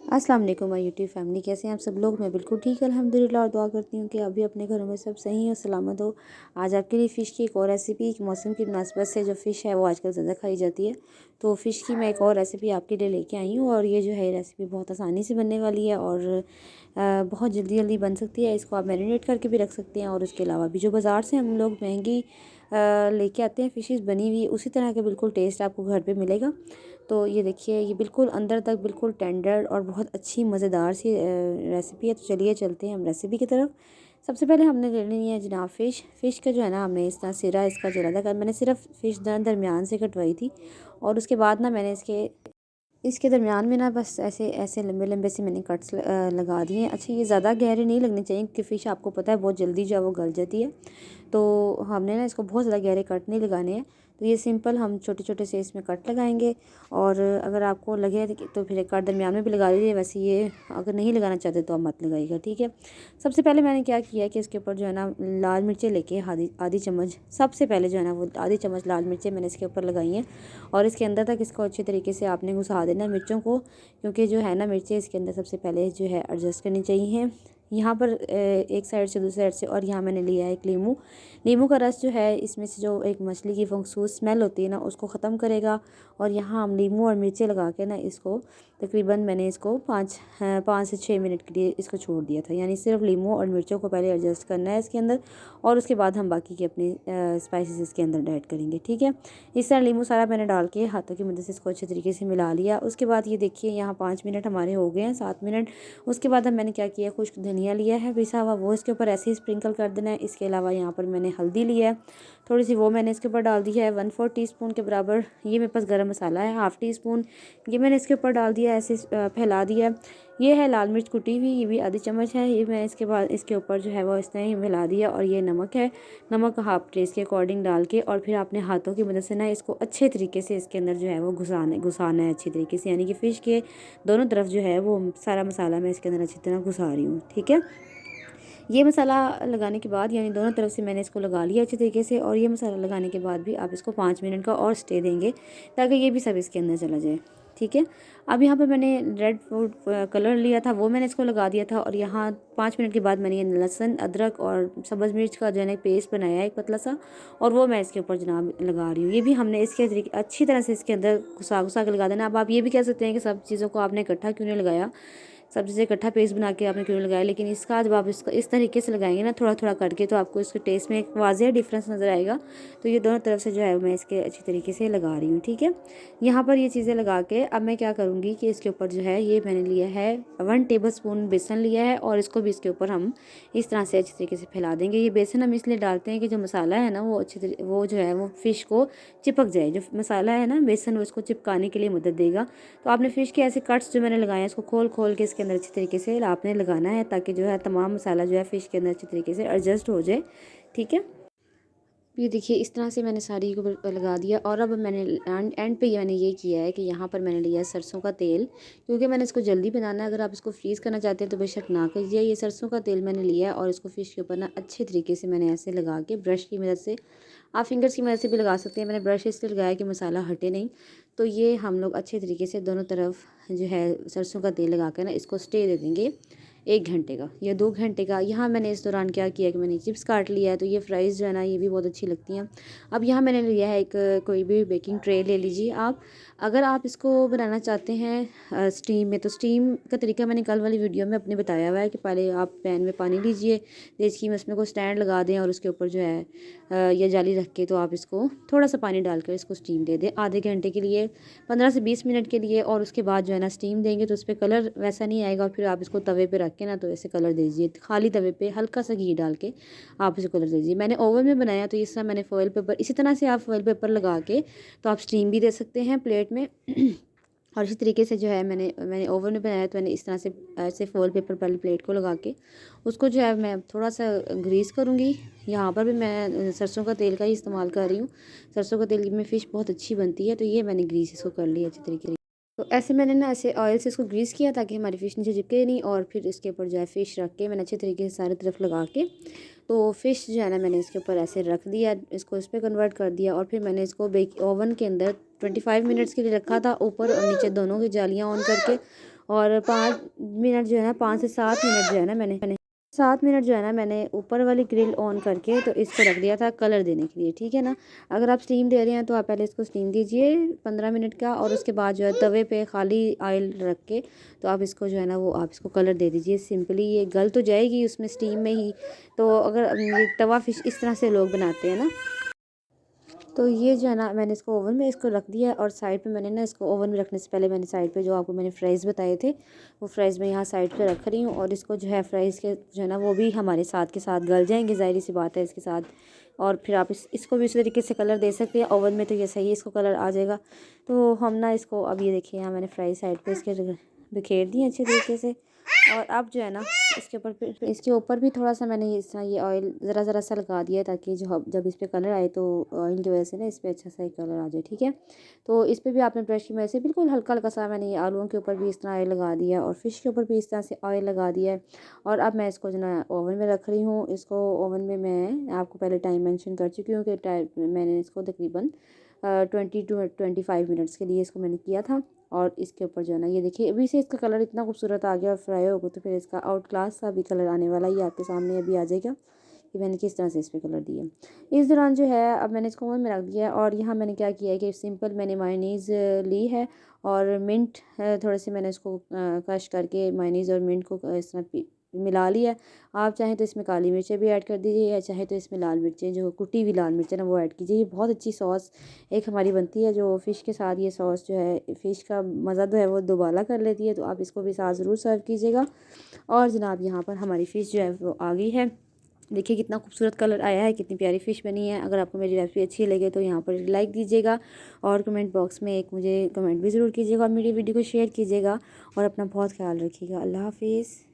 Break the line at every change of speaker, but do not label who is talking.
अस्सलाम वालेकुम my YouTube family, कैसे हैं आप सब लोग। मैं बिल्कुल ठीक अल्हम्दुलिल्लाह और दुआ करती हूँ कि अभी अपने घरों में सब सही और सलामत हो। आज आपके लिए फ़िश की एक और रेसिपी, मौसम की मुनासबत से जो फ़िश है वो आजकल ज़्यादा खाई जाती है, तो फ़िश की मैं एक और रेसिपी आपके लिए लेके आई हूँ। और ये जो है रेसिपी बहुत आसानी से बनने वाली है और बहुत जल्दी जल्दी बन सकती है। इसको आप मैरिनेट करके भी रख सकते हैं। और उसके अलावा भी जो बाज़ार से हम लोग महंगी लेके आते हैं फ़िशेस बनी हुई, उसी तरह के बिल्कुल टेस्ट आपको घर पे मिलेगा। तो ये देखिए, ये बिल्कुल अंदर तक बिल्कुल टेंडर और बहुत अच्छी मज़ेदार सी रेसिपी है। तो चलिए चलते हैं हम रेसिपी की तरफ। सबसे पहले हमने ले लेनी है जनाब फ़िश का जो है ना, हमने इस तरह सिरा इसका जो रहता है, मैंने सिर्फ फ़िश दरमियान से कटवाई थी। और उसके बाद ना मैंने इसके दरमियान में ना बस ऐसे ऐसे लंबे लंबे से मैंने कट्स लगा दिए हैं। अच्छा, ये ज़्यादा गहरे नहीं लगने चाहिए क्योंकि फ़िश आपको पता है बहुत जल्दी जो है वो गल जाती है। तो हमने ना इसको बहुत ज़्यादा गहरे कट नहीं लगाने हैं। तो ये सिंपल हम छोटे छोटे से इसमें कट लगाएंगे। और अगर आपको लगे तो फिर एक कट दरमियान में भी लगा लीजिए। वैसे ये अगर नहीं लगाना चाहते तो आप मत लगाइएगा, ठीक है। सबसे पहले मैंने क्या किया कि इसके ऊपर जो है ना लाल मिर्चें लेके आधी आधी चम्मच, सबसे पहले जो है ना वो आधी चम्मच लाल मिर्चें मैंने इसके ऊपर लगाई हैं। और इसके अंदर तक इसको अच्छे तरीके से आपने घुसा देना मिर्चों को, क्योंकि जो है ना मिर्चें इसके अंदर सबसे पहले जो है एडजस्ट करनी चाहिए। यहाँ पर एक साइड से दूसरी साइड से। और यहाँ मैंने लिया है एक नींबू का रस जो है इसमें से जो एक मछली की फंगसूस स्मेल होती है ना उसको ख़त्म करेगा। और यहाँ हम नींबू और मिर्चें लगा के ना इसको तकरीबन मैंने इसको 5 से 6 मिनट के लिए इसको छोड़ दिया था। यानी सिर्फ नींबू और मिर्चों को पहले एडजस्ट करना है इसके अंदर, और उसके बाद हम बाकी के अपने स्पाइसेस इसके अंदर ऐड करेंगे, ठीक है। इस तरह नींबू सारा मैंने डाल के हाथों की मदद से इसको अच्छे तरीके से मिला लिया। उसके बाद ये देखिए यहाँ 5 मिनट हमारे हो गए हैं, 7 मिनट। उसके बाद मैंने क्या किया, खुश्क धनिया लिया है पिसा हुआ, वो इसके ऊपर ऐसे ही स्प्रिंकल कर देना है। इसके अलावा यहाँ पर मैंने हल्दी लिया है थोड़ी सी, वो मैंने इसके ऊपर डाल दी है 1/4 टीस्पून के बराबर। ये मेरे पास गरम मसाला है 1/2 टीस्पून, ये मैंने इसके ऊपर डाल दिया, ऐसे फैला दिया। ये है लाल मिर्च कुटी हुई, ये भी आधी चम्मच है, ये मैं इसके बाद इसके ऊपर जो है वो इस तरह ही मिला दिया। और ये नमक है, नमक हाफ टेस्ट के अकॉर्डिंग डाल के, और फिर आपने हाथों की मदद से ना इसको अच्छे तरीके से इसके अंदर जो है वो घुसाना है अच्छी तरीके से। यानी कि फ़िश के दोनों तरफ जो है वो सारा मसाला मैं इसके अंदर अच्छी तरह घुसा रही हूँ, ठीक है। ये मसाला लगाने के बाद यानी दोनों तरफ से मैंने इसको लगा लिया अच्छे तरीके से। और ये मसाला लगाने के बाद भी आप इसको 5 मिनट का और स्टे देंगे ताकि ये भी सब इसके अंदर चला जाए, ठीक है। अब यहाँ पर मैंने रेड फूड कलर लिया था, वो मैंने इसको लगा दिया था। और यहाँ 5 मिनट के बाद मैंने ये लहसुन अदरक और सब्ज़ मिर्च का जो है पेस्ट बनाया है एक पतला सा, और वो मैं इसके ऊपर जनाब लगा रही हूँ। ये भी हमने इसके तरीके अच्छी तरह से इसके अंदर घुसा घुसा के लगा देना। अब आप ये भी कह सकते हैं कि सब चीज़ों को आपने इकट्ठा क्यों नहीं लगाया, सब चीज़ें इकट्ठा पेस्ट बना के आपने क्यों नहीं लगाया, लेकिन इसका जब आप इसका इस तरीके से लगाएंगे ना थोड़ा थोड़ा करके, तो आपको इसके टेस्ट में एक वाज़ेह डिफरेंस नज़र आएगा। तो ये दोनों तरफ से जो है मैं इसके अच्छी तरीके से लगा रही हूँ, ठीक है। यहाँ पर ये चीज़ें लगा के अब मैं क्या करूँगी कि इसके ऊपर जो है ये मैंने लिया है 1 टेबल स्पून बेसन लिया है, और इसको भी इसके ऊपर हम इस तरह से अच्छी तरीके से फैला देंगे। ये बेसन हम इसलिए डालते हैं कि जो मसाला है ना वो वो जो है वो फ़िश को चिपक जाए। जो मसाला है ना बेसन, वो इसको चिपकाने के लिए मदद देगा। तो आपने फ़िश के ऐसे कट्स जो मैंने लगाए हैं इसको खोल खोल के इसके अंदर अच्छी तरीके से आपने लगाना है, ताकि जो है तमाम मसाला जो है फ़िश के अंदर अच्छी तरीके से एडजस्ट हो जाए, ठीक है। ये देखिए इस तरह से मैंने साड़ी को लगा दिया। और अब मैंने एंड पे मैंने ये किया है कि यहाँ पर मैंने लिया है सरसों का तेल, क्योंकि मैंने इसको जल्दी बनाना है। अगर आप इसको फ्रीज़ करना चाहते हैं तो बेशक ना कीजिए। ये सरसों का तेल मैंने लिया है और इसको फ़िश के ऊपर ना अच्छे तरीके से मैंने ऐसे लगा के ब्रश की मदद से, आप फिंगर्स की मदद से भी लगा सकते हैं, मैंने ब्रश इसलिए लगाया कि मसाला हटे नहीं। तो ये हम लोग अच्छे तरीके से दोनों तरफ जो है सरसों का तेल लगा कर ना इसको स्टे दे देंगे 1 घंटे का या 2 घंटे का। यहाँ मैंने इस दौरान क्या किया कि मैंने चिप्स काट लिया है, तो ये फ्राइज़ जो है ना ये भी बहुत अच्छी लगती हैं। अब यहाँ मैंने लिया है एक कोई भी बेकिंग ट्रे ले लीजिए आप। अगर आप इसको बनाना चाहते हैं स्टीम में, तो स्टीम का तरीका मैंने कल वाली वीडियो में अपने बताया हुआ है कि पहले आप पैन में पानी लीजिए देसी में, उसमें को स्टैंड लगा दें और उसके ऊपर जो है या जाली रख के, तो आप इसको थोड़ा सा पानी डालकर इसको स्टीम दे दें आधे घंटे के लिए, 15 से 20 मिनट के लिए। और उसके बाद जो है ना स्टीम देंगे तो उस पर कलर वैसा नहीं आएगा। और फिर आप इसको तवे पे रख के ना तो ऐसे कलर दीजिए, खाली तवे पे हल्का सा घी डाल के आप इसे कलर दीजिए। मैंने ओवन में बनाया तो इस तरह मैंने फॉइल पेपर, इसी तरह से आप फॉइल पेपर लगा के तो आप स्टीम भी दे सकते हैं प्लेट में। और इसी तरीके से जो है मैंने ओवन में बनाया तो मैंने इस तरह से ऐसे फॉइल पेपर पहले प्लेट को लगा के उसको जो है मैं थोड़ा सा ग्रीस करूँगी। यहाँ पर भी मैं सरसों का तेल का ही इस्तेमाल कर रही हूँ। सरसों का तेल में फ़िश बहुत अच्छी बनती है, तो ये मैंने ग्रीस इसको कर लिया अच्छी तरीके से। तो ऐसे मैंने ना ऐसे ऑयल से इसको ग्रीस किया ताकि हमारी फ़िश नीचे चिपके नहीं। और फिर इसके ऊपर जो है फ़िश रख के मैंने अच्छे तरीके से सारी तरफ लगा के, तो फ़िश जो है ना मैंने इसके ऊपर ऐसे रख दिया, इसको इस पर कन्वर्ट कर दिया। और फिर मैंने इसको ओवन के अंदर 25 मिनट्स के लिए रखा था, ऊपर और नीचे दोनों की जालियाँ ऑन करके। और 5 मिनट जो है ना, 5 से 7 मिनट जो है ना, मैंने 7 मिनट जो है ना, मैंने ऊपर वाली ग्रिल ऑन करके तो इसको रख दिया था कलर देने के लिए, ठीक है ना। अगर आप स्टीम दे रहे हैं तो आप पहले इसको स्टीम दीजिए 15 मिनट का, और उसके बाद जो है तवे पे खाली ऑयल रख के तो आप इसको जो है ना, वो आप इसको कलर दे दीजिए। सिंपली ये गल तो जाएगी उसमें स्टीम में ही। तो अगर ये तवा फिश इस तरह से लोग बनाते हैं ना, तो ये जो है ना, मैंने इसको ओवन में इसको रख दिया। और साइड पे मैंने ना इसको ओवन में रखने से पहले मैंने साइड पे जो आपको मैंने फ्राइज़ बताए थे, वो फ्राइज़ मैं यहाँ साइड पे रख रही हूँ। और इसको जो है फ्राइज़ के जो है ना, वो भी हमारे साथ के साथ गल जाएंगे, ज़ाहिर सी बात है इसके साथ। और फिर आप इसको भी उसी तरीके से कलर दे सकते हैं ओवन में, तो ये सही इसको कलर आ जाएगा। तो हम ना इसको अब ये देखिए, यहाँ मैंने फ्राई साइड पर इसके बिखेर दिए अच्छे तरीके से। और अब जो है ना, इसके ऊपर भी थोड़ा सा मैंने इस तरह ये ऑयल ज़रा सा लगा दिया है, ताकि जब इस पर कलर आए तो ऑयल जो है से ना, इस पर अच्छा सा कलर आ जाए, ठीक है। तो इस पर भी आपने ब्रश की मदद से बिल्कुल हल्का हल्का सा, मैंने ये आलूओं के ऊपर भी इस तरह ऑयल लगा दिया और फ़िश के ऊपर भी इस तरह से ऑयल लगा दिया है। और अब मैं इसको जो ना ओवन में रख रही हूँ। इसको ओवन में मैं आपको पहले टाइम मेंशन कर चुकी हूँ कि मैंने इसको तकरीबन 20 to 25 मिनट्स के लिए इसको मैंने किया था। और इसके ऊपर जो है ना, ये देखिए अभी से इसका कलर इतना खूबसूरत आ गया और फ्राई होगा तो फिर इसका आउट क्लास सा भी कलर आने वाला, ये आपके सामने अभी आ जाएगा कि मैंने किस तरह से इस पर कलर दिया। इस दौरान जो है, अब मैंने इसको ओवन में रख दिया। और यहाँ मैंने क्या किया है कि सिंपल मैंने मायोनीज़ ली है और मिंट थोड़े से मैंने इसको क्रश करके मायोनीज़ और मिंट को इस तरह मिला लिया है। आप चाहें तो इसमें काली मिर्चें भी ऐड कर दीजिए, या चाहे तो इसमें लाल मिर्चें, जो कुटी हुई लाल मिर्चें ना, वो ऐड कीजिए। ये बहुत अच्छी सॉस एक हमारी बनती है जो फ़िश के साथ, ये सॉस जो है फ़िश का मज़ा जो है वो दोबारा कर लेती है। तो आप इसको भी साथ ज़रूर सर्व कीजिएगा। और जनाब यहाँ पर हमारी फ़िश जो है वो आ गई है। देखिए कितना खूबसूरत कलर आया है, कितनी प्यारी फ़िश बनी है। अगर आपको मेरी रेसिपी अच्छी लगे तो यहाँ पर लाइक दीजिएगा, और कमेंट बॉक्स में एक मुझे कमेंट भी ज़रूर कीजिएगा, और मेरी वीडियो को शेयर कीजिएगा। और अपना बहुत ख्याल रखिएगा। अल्लाह हाफिज़।